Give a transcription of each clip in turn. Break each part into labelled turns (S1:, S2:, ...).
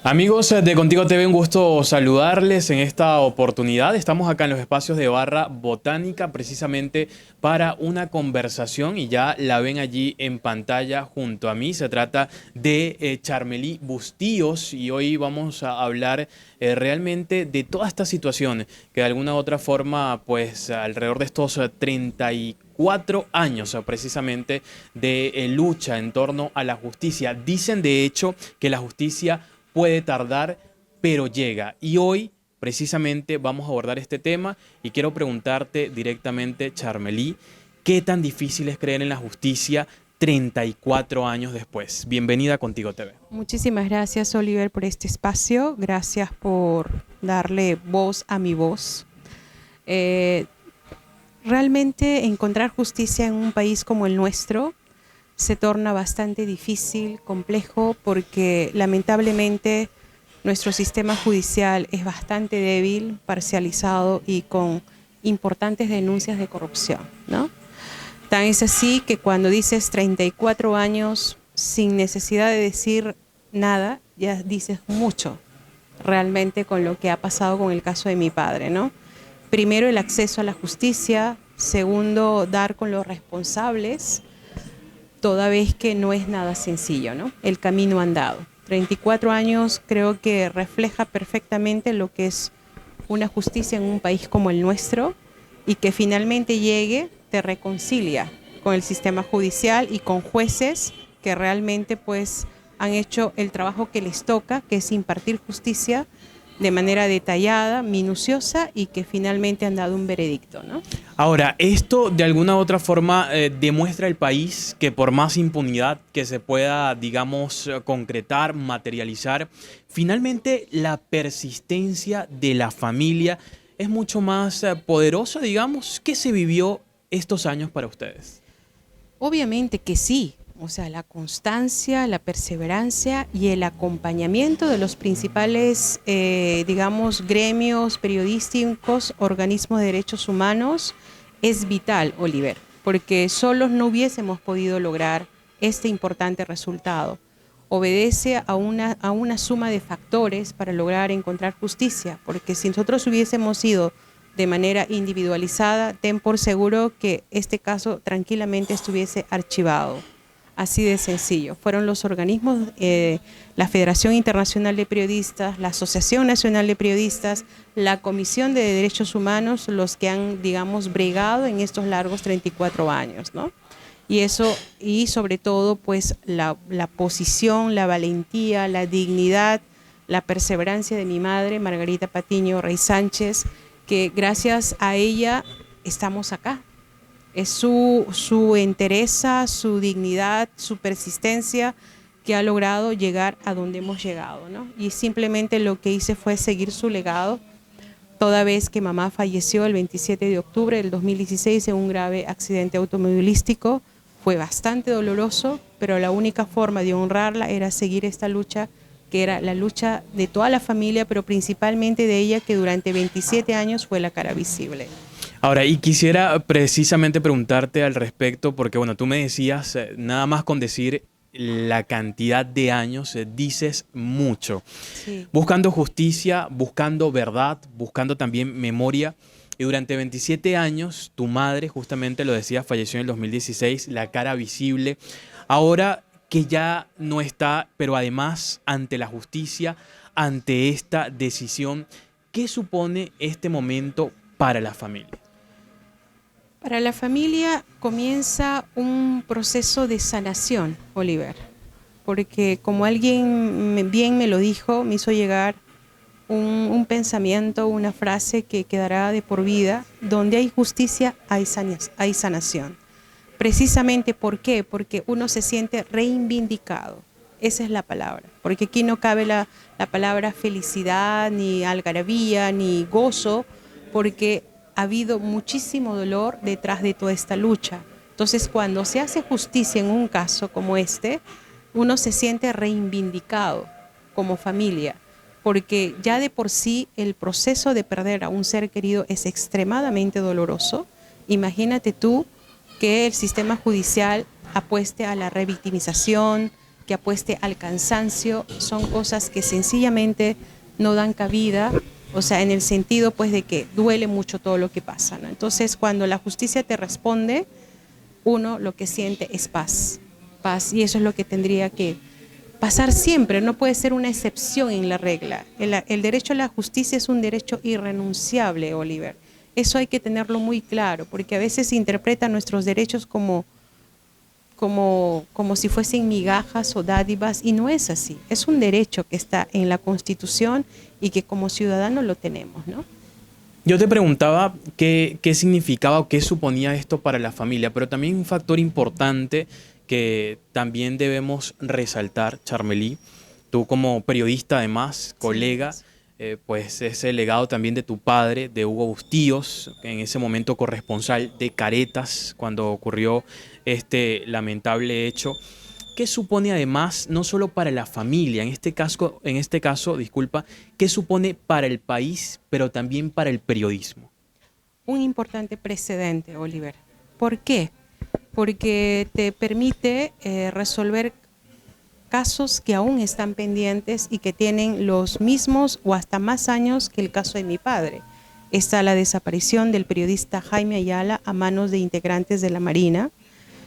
S1: Amigos de Contigo TV, un gusto saludarles en esta oportunidad. Estamos acá en los espacios de Barra Botánica precisamente para una conversación y ya la ven allí en pantalla junto a mí. Se trata de Charmely Bustíos y hoy vamos a hablar realmente de toda esta situación que de alguna u otra forma, pues alrededor de estos 34 años precisamente de lucha en torno a la justicia. Dicen de hecho que la justicia puede tardar, pero llega. Y hoy precisamente vamos a abordar este tema y quiero preguntarte directamente, Charmely, ¿qué tan difícil es creer en la justicia 34 años después? Bienvenida a Contigo TV.
S2: Muchísimas gracias, Oliver, por este espacio. Gracias por darle voz a mi voz. Realmente encontrar justicia en un país como el nuestro se torna bastante difícil, complejo, porque lamentablemente nuestro sistema judicial es bastante débil, parcializado y con importantes denuncias de corrupción, ¿no? Tan es así que cuando dices 34 años sin necesidad de decir nada, ya dices mucho realmente con lo que ha pasado con el caso de mi padre, ¿no? Primero, el acceso a la justicia. Segundo, dar con los responsables, toda vez que no es nada sencillo, ¿no? El camino andado. 34 años creo que refleja perfectamente lo que es una justicia en un país como el nuestro y que finalmente llegue, te reconcilia con el sistema judicial y con jueces que realmente pues han hecho el trabajo que les toca, que es impartir justicia de manera detallada, minuciosa y que finalmente han dado un veredicto, ¿no?
S1: Ahora, esto de alguna u otra forma demuestra al país que por más impunidad que se pueda, digamos, concretar, materializar, finalmente la persistencia de la familia es mucho más poderosa, digamos. ¿Qué se vivió estos años para ustedes?
S2: Obviamente que sí. O sea, la constancia, la perseverancia y el acompañamiento de los principales, digamos, gremios periodísticos, organismos de derechos humanos, es vital, Oliver, porque solos no hubiésemos podido lograr este importante resultado. Obedece a una suma de factores para lograr encontrar justicia, porque si nosotros hubiésemos ido de manera individualizada, ten por seguro que este caso tranquilamente estuviese archivado. Así de sencillo. Fueron los organismos, la Federación Internacional de Periodistas, la Asociación Nacional de Periodistas, la Comisión de Derechos Humanos, los que han, digamos, bregado en estos largos 34 años, ¿no? Y eso, y sobre todo, pues, la posición, la valentía, la dignidad, la perseverancia de mi madre, Margarita Patiño Rey Sánchez, que gracias a ella estamos acá. Es su entereza, su dignidad, su persistencia que ha logrado llegar a donde hemos llegado, ¿no? Y simplemente lo que hice fue seguir su legado, toda vez que mamá falleció el 27 de octubre del 2016 en un grave accidente automovilístico. Fue bastante doloroso, pero la única forma de honrarla era seguir esta lucha, que era la lucha de toda la familia, pero principalmente de ella, que durante 27 años fue la cara visible.
S1: Ahora, y quisiera precisamente preguntarte al respecto, porque bueno, tú me decías, nada más con decir la cantidad de años, dices mucho.
S2: Sí.
S1: Buscando justicia, buscando verdad, buscando también memoria. Y durante 27 años, tu madre, justamente lo decía, falleció en el 2016, la cara visible. Ahora que ya no está, pero además ante la justicia, ante esta decisión, ¿qué supone este momento para la familia?
S2: Para la familia comienza un proceso de sanación, Oliver, porque como alguien bien me lo dijo, me hizo llegar un pensamiento, una frase que quedará de por vida: donde hay justicia hay sanación. Precisamente, ¿por qué? Porque uno se siente reivindicado. Esa es la palabra, porque aquí no cabe la palabra felicidad, ni algarabía, ni gozo, porque ha habido muchísimo dolor detrás de toda esta lucha. Entonces, cuando se hace justicia en un caso como este, uno se siente reivindicado como familia, porque ya de por sí el proceso de perder a un ser querido es extremadamente doloroso. Imagínate tú que el sistema judicial apueste a la revictimización, que apueste al cansancio, son cosas que sencillamente no dan cabida, o sea, en el sentido pues de que duele mucho todo lo que pasa, ¿no? Entonces, cuando la justicia te responde, uno lo que siente es paz, paz, y eso es lo que tendría que pasar siempre, no puede ser una excepción en la regla. El derecho a la justicia es un derecho irrenunciable, Oliver. Eso hay que tenerlo muy claro, porque a veces se interpretan nuestros derechos como si fuesen migajas o dádivas, y no es así. Es un derecho que está en la Constitución y que como ciudadanos lo tenemos, ¿no?
S1: Yo te preguntaba qué significaba o qué suponía esto para la familia, pero también un factor importante que también debemos resaltar, Charmely, tú como periodista además,
S2: Sí,
S1: colega, pues es el legado también de tu padre, de Hugo Bustíos, en ese momento corresponsal de Caretas, cuando ocurrió este lamentable hecho. ¿Qué supone además, no solo para la familia, en este caso, disculpa, qué supone para el país, pero también para el periodismo?
S2: un importante precedente, Oliver. ¿Por qué? Porque te permite resolver casos que aún están pendientes y que tienen los mismos o hasta más años que el caso de mi padre. Está la desaparición del periodista Jaime Ayala a manos de integrantes de la Marina.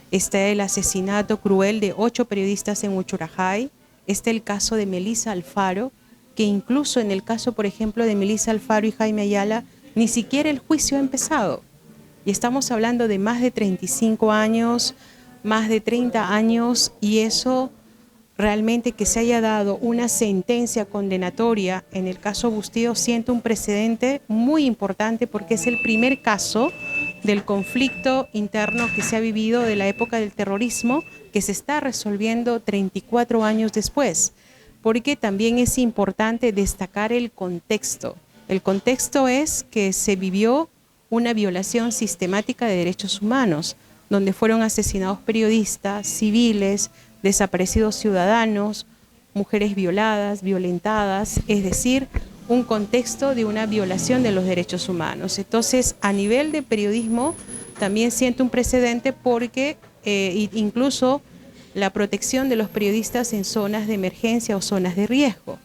S2: Está el asesinato cruel de 8 periodistas en Uchurajay. Está el caso de Melissa Alfaro, que incluso en el caso, por ejemplo, de Melissa Alfaro y Jaime Ayala, ni siquiera el juicio ha empezado. Y estamos hablando de más de 35 años, más de 30 años, y eso realmente que se haya dado una sentencia condenatoria en el caso Bustío siente un precedente muy importante porque es el primer caso del conflicto interno que se ha vivido de la época del terrorismo que se está resolviendo 34 años después, porque también es importante destacar el contexto. El contexto es que se vivió una violación sistemática de derechos humanos, donde fueron asesinados periodistas, civiles, desaparecidos ciudadanos, mujeres violadas, violentadas, es decir, un contexto de una violación de los derechos humanos. Entonces, a nivel de periodismo, también siento un precedente porque incluso la protección de los periodistas en zonas de emergencia o zonas de riesgo.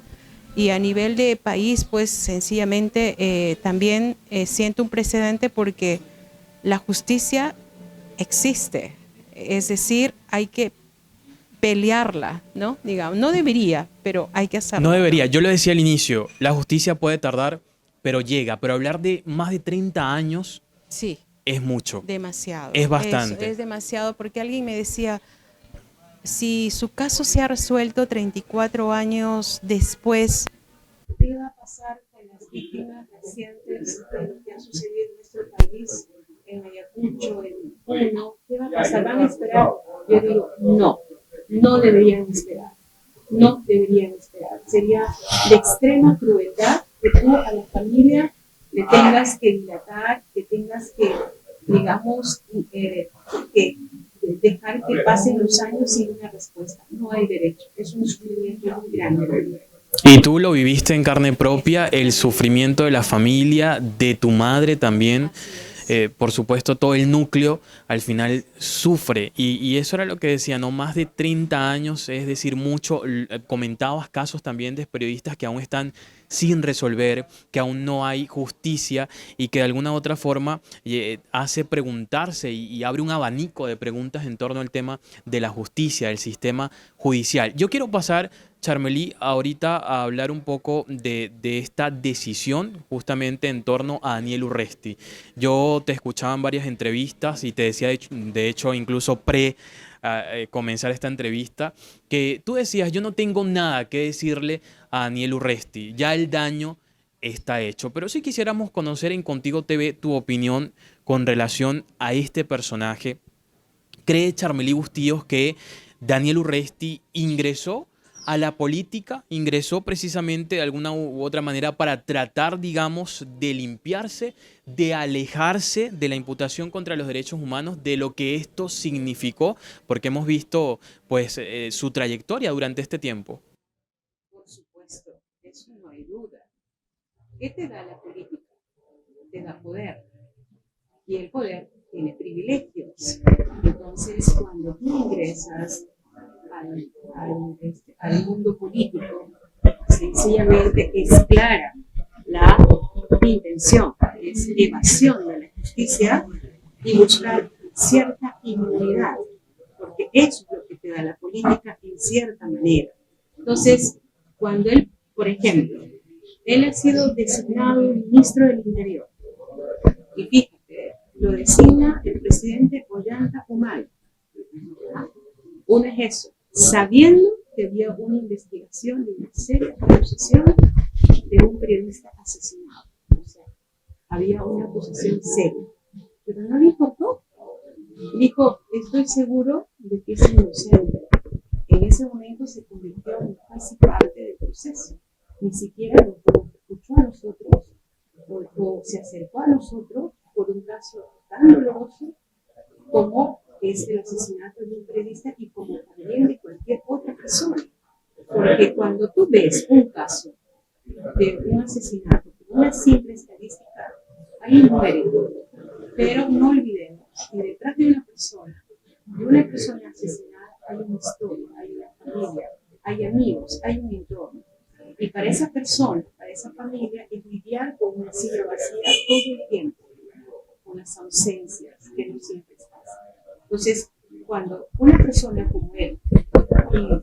S2: Y a nivel de país, pues sencillamente también siento un precedente porque la justicia existe, es decir, hay que pelearla, ¿no? Digamos, no debería, pero hay que
S1: No
S2: hacerlo, ¿no?
S1: debería, yo lo decía al inicio, la justicia puede tardar, pero llega, pero hablar de más de 30 años
S2: Sí,
S1: es mucho,
S2: demasiado.
S1: es
S2: Eso
S1: bastante.
S2: es demasiado porque alguien me decía, si su caso se ha resuelto 34 años después, ¿qué va a pasar con las víctimas recientes de lo que ha sucedido en nuestro país, en Ayacucho, en Puno? ¿Qué va a pasar? ¿Van a esperar? Yo digo, no, no deberían esperar. No deberían esperar. Sería de extrema crueldad que tú a la familia le tengas que dilatar, que tengas que, digamos, que dejar que pasen los años sin una respuesta. No hay derecho. Es un sufrimiento muy grande.
S1: Y tú lo viviste en carne propia, el sufrimiento de la familia, de tu madre también. Por supuesto, todo el núcleo al final sufre. Y eso era lo que decía, no más de 30 años, es decir, mucho. Comentabas casos también de periodistas que aún están sin resolver, que aún no hay justicia y que de alguna u otra forma hace preguntarse y abre un abanico de preguntas en torno al tema de la justicia, del sistema judicial. Yo quiero pasar, Charmely, ahorita a hablar un poco de esta decisión justamente en torno a Daniel Urresti. Yo te escuchaba en varias entrevistas y te decía, de hecho incluso comenzar esta entrevista, que tú decías, yo no tengo nada que decirle a Daniel Urresti, ya el daño está hecho. Pero sí quisiéramos conocer en Contigo TV tu opinión con relación a este personaje. ¿Cree Charmely Bustíos que Daniel Urresti ingresó a la política, ingresó precisamente de alguna u otra manera para tratar, digamos, de limpiarse, de alejarse de la imputación contra los derechos humanos, de lo que esto significó, porque hemos visto pues su trayectoria durante este tiempo?
S2: Por supuesto, eso no hay duda. ¿Qué te da la política? Te da poder. Y el poder tiene privilegios. Entonces, cuando tú ingresas al mundo político, sencillamente es clara la intención, es evasión de la justicia y buscar cierta inmunidad, porque eso es lo que te da la política en cierta manera. Entonces, cuando él, por ejemplo, él ha sido designado ministro del Interior, y fíjate, lo designa el presidente Ollanta Humala. Uno es eso, sabiendo que había una investigación de una seria acusación de un periodista asesinado. O sea, había una acusación seria. Pero no le importó. Dijo, estoy seguro de que es inocente. En ese momento se convirtió en casi parte del proceso. Ni siquiera nos escuchó a nosotros o se acercó a nosotros por un caso tan doloroso como es el asesinato de un periodista y como también de cualquier otra persona. Porque cuando tú ves un caso de un asesinato, una simple estadística, hay un mérito. Pero no olvidemos que detrás de una persona asesinada, hay una historia, hay una familia, hay amigos, hay un entorno. Y para esa persona, para esa familia, es lidiar con una silla vacía todo el tiempo, con las ausencias que no siempre están. Entonces, cuando una persona como él,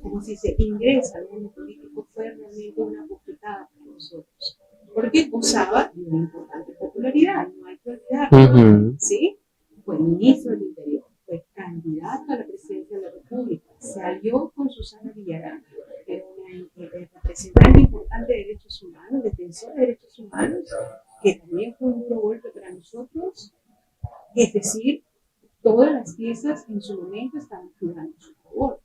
S2: como se dice, ingresa al mundo político, fue realmente una bofetada para nosotros. Porque gozaba de una importante popularidad, no hay que olvidarlo, ¿sí? Fue ministro del Interior, fue candidato a la presidencia de la República, salió con Susana Villarán, que era una representante importante de derechos humanos, defensora de derechos humanos, que también fue un duro golpe para nosotros. Es decir, todas las piezas en su momento estaban jugando a su favor.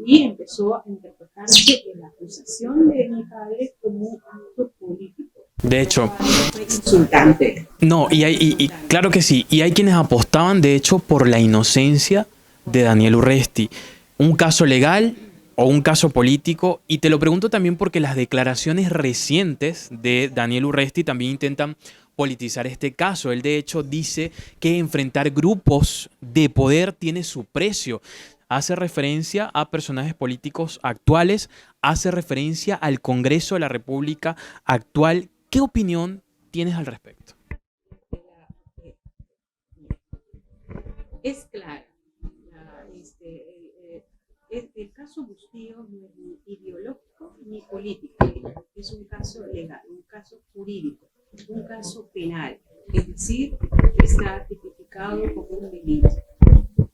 S2: Y empezó a interpretarse la acusación de mi padre como un acto político.
S1: De hecho,
S2: fue insultante.
S1: No, y claro que sí, y hay quienes apostaban de hecho por la inocencia de Daniel Urresti, un caso legal o un caso político, y te lo pregunto también porque las declaraciones recientes de Daniel Urresti también intentan politizar este caso. Él de hecho dice que enfrentar grupos de poder tiene su precio. Hace referencia a personajes políticos actuales, hace referencia al Congreso de la República actual. ¿Qué opinión tienes al respecto?
S2: Es clara. El caso Bustillo no es ni ideológico ni político, es un caso legal, un caso jurídico, un caso penal, es decir, está tipificado como un delito.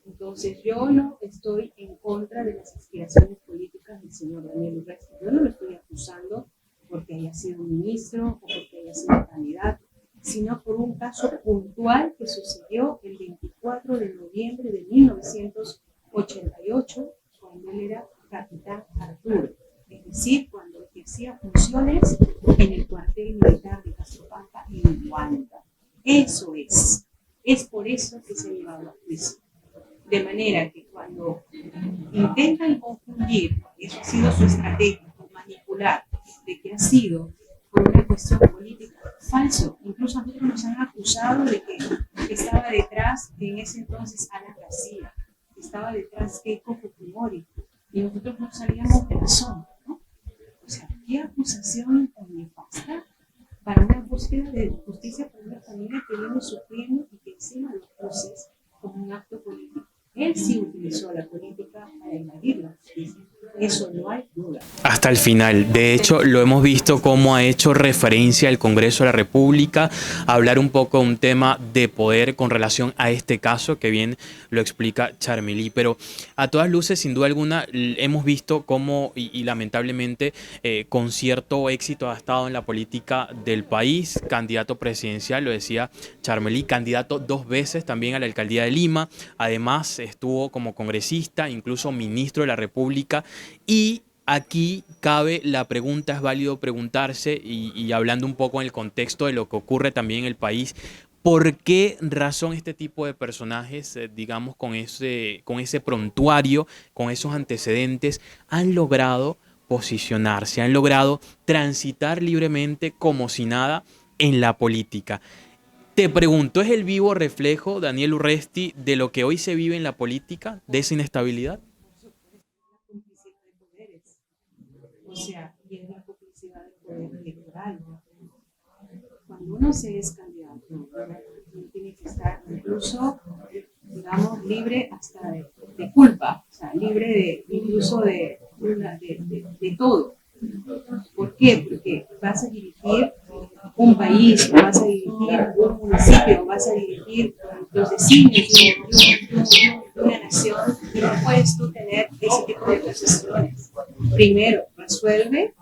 S2: Entonces yo no estoy en contra de las aspiraciones políticas del señor Daniel Urresti, yo no lo estoy acusando porque haya sido ministro o porque haya sido candidato, sino por un caso puntual que sucedió el 24 de noviembre de 1988, cuando él era capitán Arturo, es decir, cuando ejercía funciones en el cuartel militar de Castropampa en Huanta. Eso es por eso que se ha llevado a juicio. De manera que cuando intentan confundir, eso ha sido su estrategia, manipular, de que ha sido por una cuestión política, falso. Incluso a nosotros nos han acusado de que estaba detrás, en ese entonces, Alan García, que estaba detrás Keiko Fujimori, y nosotros no sabíamos de la sombra, ¿no? O sea, ¿qué acusación tan nefasta para una búsqueda de justicia para una familia que viene sufriendo y que encima lo acuses como un acto político? Él sí utilizó la política para evadir la justicia. Eso no hay duda.
S1: Hasta el final. De hecho, lo hemos visto cómo ha hecho referencia al Congreso de la República, a hablar un poco de un tema de poder con relación a este caso, que bien lo explica Charmely. Pero a todas luces, sin duda alguna, hemos visto cómo, y lamentablemente, con cierto éxito ha estado en la política del país, candidato presidencial, lo decía Charmely, candidato 2 veces también a la alcaldía de Lima. Además, estuvo como congresista, incluso ministro de la República. Y aquí cabe la pregunta, es válido preguntarse, y hablando un poco en el contexto de lo que ocurre también en el país, ¿por qué razón este tipo de personajes, digamos, con ese prontuario, con esos antecedentes, han logrado posicionarse, han logrado transitar libremente como si nada en la política? Te pregunto, ¿es el vivo reflejo, Daniel Urresti, de lo que hoy se vive en la política, de esa inestabilidad?
S2: sea, y es la complicidad del poder electoral. Cuando uno se es candidato, uno tiene que estar incluso, digamos, libre hasta de culpa, o sea, libre de, incluso de todo. ¿Por qué? Porque vas a dirigir un país, vas a dirigir un municipio, vas a dirigir los designios de una nación, y no puedes tú tener ese tipo de posiciones. Primero, resuelve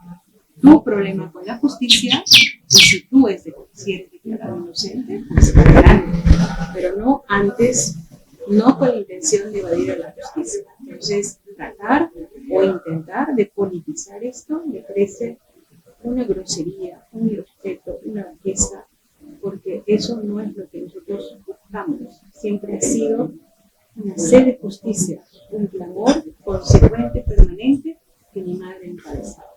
S2: tu problema con la justicia, y si tú si eres declarado inocente, pues adelante, pero no antes, no con la intención de evadir a la justicia. Entonces, tratar o intentar de politizar esto me parece una grosería, un irrespeto, una bajeza, porque eso no es lo que nosotros buscamos. Siempre ha sido una sed de justicia, un clamor consecuente, permanente, que mi madre encabezaba.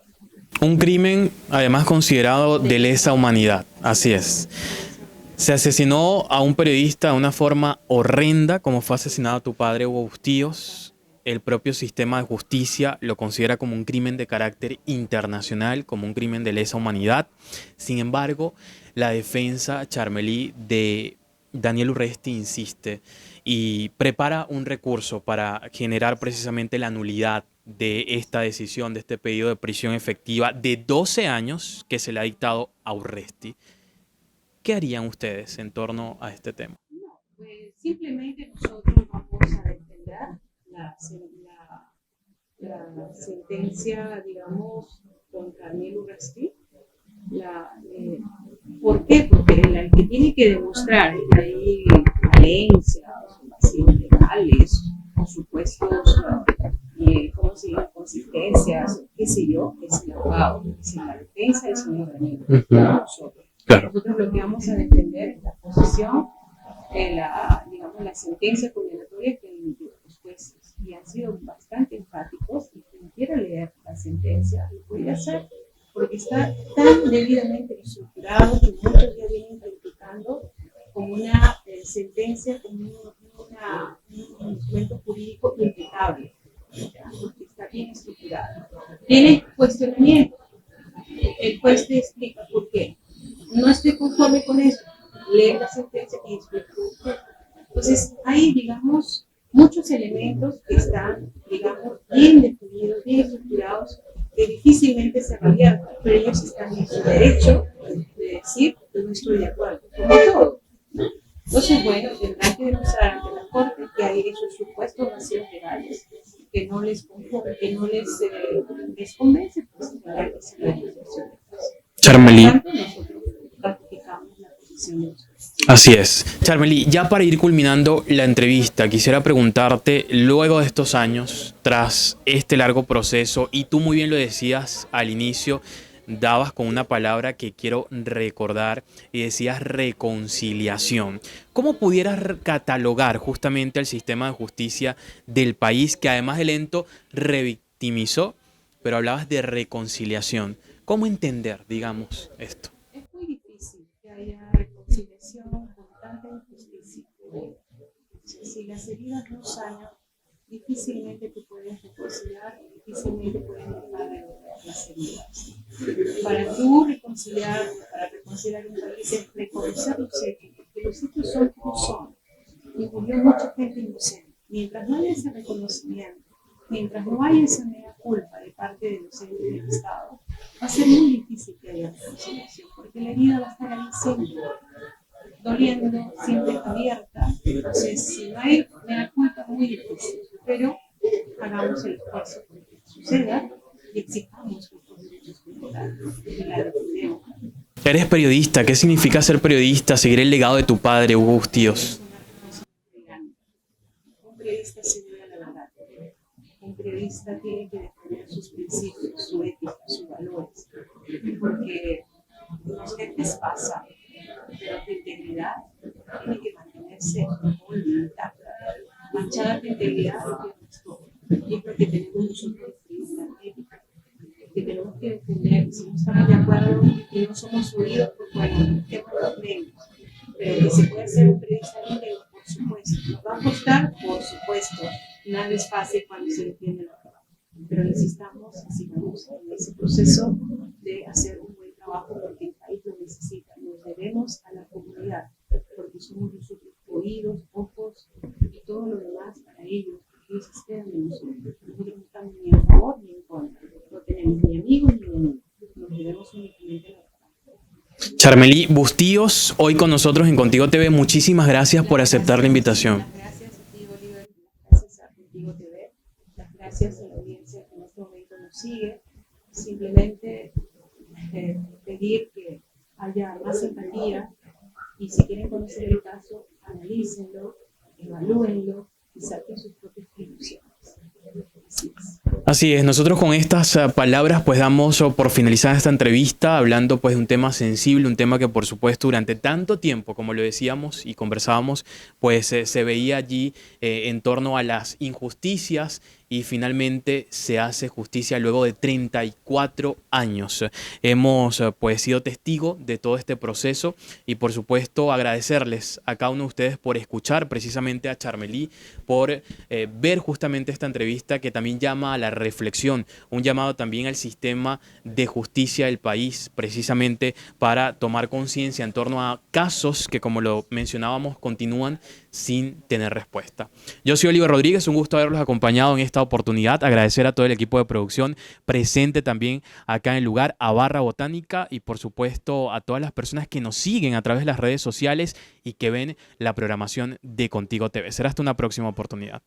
S1: Un crimen además considerado de lesa humanidad, así es. Se asesinó a un periodista de una forma horrenda, como fue asesinado tu padre Hugo Bustíos. El propio sistema de justicia lo considera como un crimen de carácter internacional, como un crimen de lesa humanidad. Sin embargo, la defensa, Charmely, de Daniel Urresti insiste y prepara un recurso para generar precisamente la nulidad de esta decisión, de este pedido de prisión efectiva de 12 años que se le ha dictado a Urresti. ¿Qué harían ustedes en torno a este tema?
S2: No, pues simplemente nosotros vamos a defender la sentencia, digamos, contra Daniel Urresti. ¿Por qué? Porque el que tiene que demostrar que hay falencias, vacíos legales, o supuestos, ¿cómo se llama? Consistencias, qué sé yo, es el abogado, es la defensa del señor Daniel, nosotros.
S1: Claro.
S2: Nosotros lo que vamos a defender es la posición de digamos, la sentencia condenatoria que han emitido los jueces, y han sido bastante enfáticos, y quien quiera leer la sentencia lo puede hacer, porque está tan debidamente estructurado que muchos ya vienen criticando como una sentencia, como un instrumento jurídico impecable, porque está bien estructurado. Tiene cuestionamiento. El juez te explica por qué. No estoy conforme con eso. Lee la sentencia y explica por qué. Entonces, hay, digamos, muchos elementos que están, digamos, bien definidos, bien estructurados, que difícilmente se reviertan, pero ellos están en su derecho de decir que no estoy de acuerdo, como todo. Entonces, bueno, tendrán que demostrar ante la Corte que hay esos supuestos vacíos legales que no les conforme, que no les convence, pues tendrán que ser la justicia.
S1: Charmely.
S2: Nosotros ratificamos la posición de los jueces.
S1: Así es. Charmely, ya para ir culminando la entrevista, quisiera preguntarte, luego de estos años, tras este largo proceso, y tú muy bien lo decías al inicio, dabas con una palabra que quiero recordar y decías reconciliación. ¿Cómo pudieras catalogar justamente el sistema de justicia del país que además de lento revictimizó, pero hablabas de reconciliación? ¿Cómo entender, digamos, esto?
S2: Es muy difícil que haya reconciliación con tanta injusticia. Si las heridas no sanan, difícilmente te puedes reconciliar, difícilmente puedes dejar de doler las heridas. Para tú reconciliar un país es reconocer los hechos, porque los hechos son como son, y murió mucha gente inocente. Mientras no haya ese reconocimiento, mientras no haya esa mea culpa de parte de los entes del Estado, va a ser muy difícil que haya reconciliación, porque la herida va a estar ahí siempre, doliendo, siempre abierta. Entonces, si no hay mea culpa, muy difícil, pero hagamos el esfuerzo para que suceda y exijamos nuestros derechos culturales y la defendemos.
S1: Eres periodista. ¿Qué significa ser periodista? Seguir el legado de tu padre, Hugo Bustíos.
S2: Un periodista se debe a la verdad. Un periodista tiene que defender sus principios, su ética, sus valores, porque los jefes pasan, pero tu integridad tiene que mantenerse intacta. Manchada tu integridad pierdes todo. Y es lo que tenemos nosotros periodistas ética, que tenemos que defender. Si no estamos de acuerdo y no somos oídos, pues bueno, tenemos los medios. Pero que se puede hacer un periodista íntegro, por supuesto. Nos va a costar, por supuesto. Nada es fácil cuando se defiende la verdad. Pero necesitamos esperamos que sigamos en ese proceso de hacer un buen trabajo porque el país lo necesita. Nos debemos a la comunidad porque somos nosotros oídos, ojos y todo lo demás para ellos. Ellos esperan de nosotros. Nosotros no estamos ni a favor ni en contra. No tenemos ni amigos ni enemigos. Nos debemos únicamente a la comunidad.
S1: Charmely Bustíos, hoy con nosotros en Contigo TV. Muchísimas gracias por aceptar la invitación.
S2: Las gracias a ti, Oliver. Las gracias a Contigo TV. Las gracias a la audiencia que en este momento nos sigue. Simplemente pedir que haya más empatía y si quieren conocer el caso, analícenlo, evalúenlo y saquen sus propias conclusiones. Así es.
S1: Así es, nosotros con estas palabras pues damos por finalizada esta entrevista hablando pues de un tema sensible, un tema que por supuesto durante tanto tiempo, como lo decíamos y conversábamos, pues se veía allí en torno a las injusticias y finalmente se hace justicia luego de 34 años. Hemos pues sido testigos de todo este proceso y por supuesto agradecerles a cada uno de ustedes por escuchar precisamente a Charmely, por ver justamente esta entrevista que también llama a la reflexión, un llamado también al sistema de justicia del país precisamente para tomar conciencia en torno a casos que como lo mencionábamos continúan sin tener respuesta. Yo soy Oliver Rodríguez, un gusto haberlos acompañado en esta oportunidad, agradecer a todo el equipo de producción presente también acá en el lugar, a Barra Botánica y por supuesto a todas las personas que nos siguen a través de las redes sociales y que ven la programación de Contigo TV. Será hasta una próxima oportunidad.